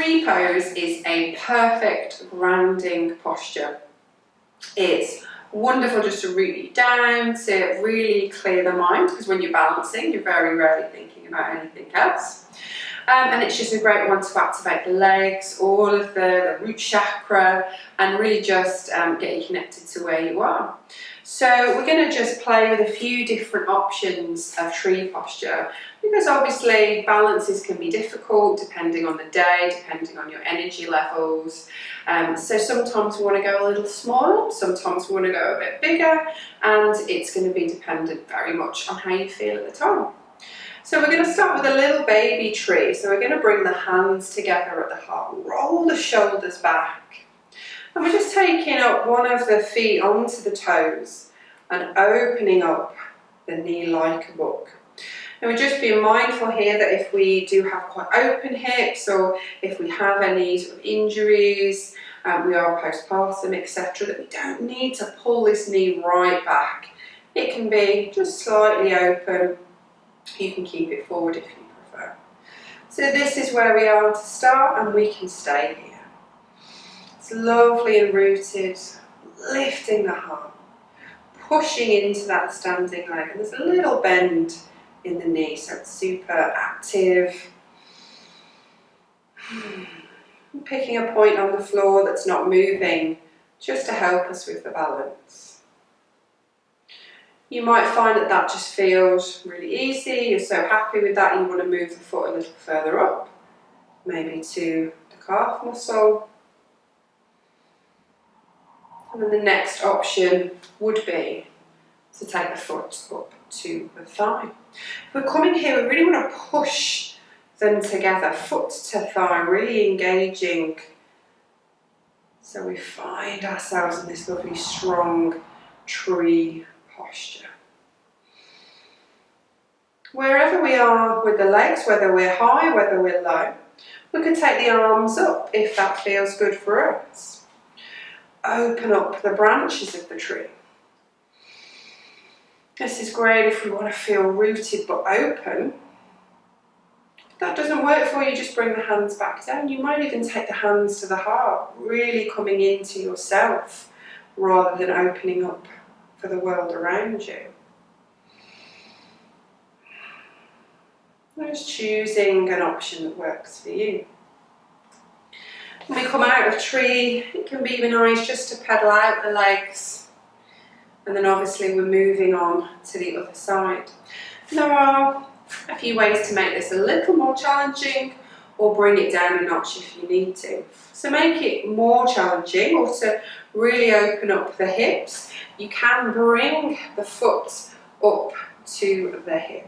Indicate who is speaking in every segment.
Speaker 1: tree pose is a perfect grounding posture. It's wonderful just to root you down, to really clear the mind, because when you're balancing, you're very rarely thinking about anything else. And it's just a great one to activate the legs, all of the root chakra, and really just get you connected to where you are. So we're going to just play with a few different options of tree posture, because obviously balances can be difficult depending on the day, depending on your energy levels. So sometimes we want to go a little smaller, sometimes we want to go a bit bigger, and it's going to be dependent very much on how you feel at the time. So we're going to start with a little baby tree. So we're going to bring the hands together at the heart, roll the shoulders back. And we're just taking up one of the feet onto the toes and opening up the knee like a book. And we're just being mindful here that if we do have quite open hips, or if we have any sort of injuries, we are postpartum, etc., that we don't need to pull this knee right back. It can be just slightly open. You can keep it forward if you prefer. So this is where we are to start, and we can stay here. It's lovely and rooted, lifting the heart, pushing into that standing leg, and there's a little bend in the knee, so it's super active. Picking a point on the floor that's not moving, just to help us with the balance. You might find that that just feels really easy, you're so happy with that, you want to move the foot a little further up, maybe to the calf muscle. And then the next option would be to take the foot up to the thigh. If we're coming here, we really want to push them together, foot to thigh, really engaging. So we find ourselves in this lovely strong tree posture. Wherever we are with the legs, whether we're high, whether we're low, we can take the arms up if that feels good for us. Open up the branches of the tree. This is great if we want to feel rooted but open. If that doesn't work for you, just bring the hands back down. You might even take the hands to the heart, really coming into yourself rather than opening up for the world around you. Just choosing an option that works for you. When we come out of tree, it can be nice just to pedal out the legs, and then obviously we're moving on to the other side. And there are a few ways to make this a little more challenging, or bring it down a notch if you need to. So make it more challenging, or to really open up the hips, you can bring the foot up to the hip.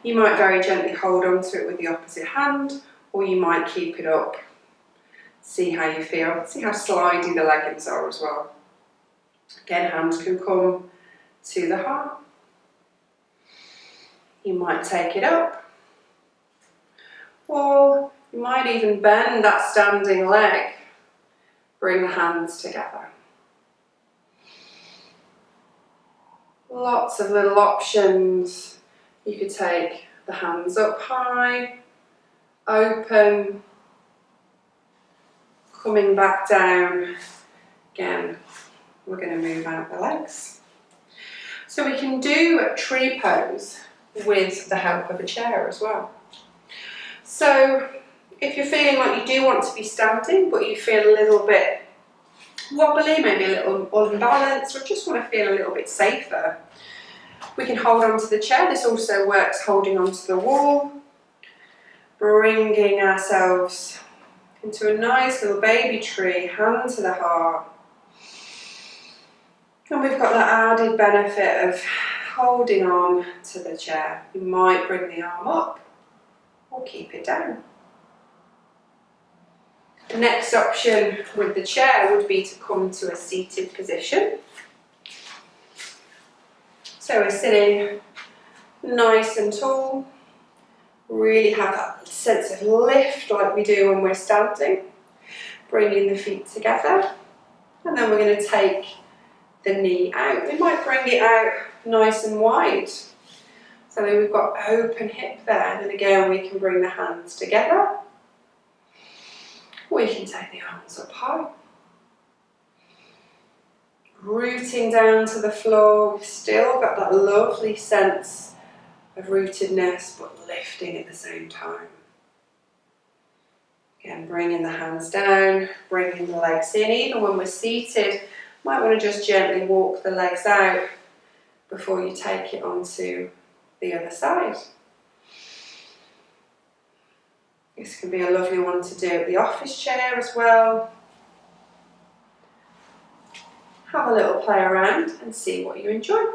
Speaker 1: You might very gently hold on to it with the opposite hand, or you might keep it up. See how you feel. See how slidey the leggings are as well. Again, hands can come to the heart. You might take it up, or you might even bend that standing leg. Bring the hands together. Lots of little options. You could take the hands up high, open, coming back down. Again, we're going to move out the legs. So we can do a tree pose with the help of a chair as well. So if you're feeling like you do want to be standing, but you feel a little bit wobbly, maybe a little unbalanced, or just want to feel a little bit safer, we can hold on to the chair. This also works holding onto the wall, bringing ourselves into a nice little baby tree, hand to the heart. And we've got that added benefit of holding on to the chair. You might bring the arm up or keep it down. The next option with the chair would be to come to a seated position. So we're sitting nice and tall, really have that sense of lift like we do when we're standing, bringing the feet together, and then we're going to take the knee out. We might bring it out nice and wide, so that we've got open hip there, and then again we can bring the hands together, Or you can take the arms up high. Rooting down to the floor. We've still got that lovely sense of rootedness, but lifting at the same time. Again, bringing the hands down, bringing the legs in. Even when we're seated, you might want to just gently walk the legs out before you take it onto the other side. This can be a lovely one to do at the office chair as well. Have a little play around and see what you enjoy.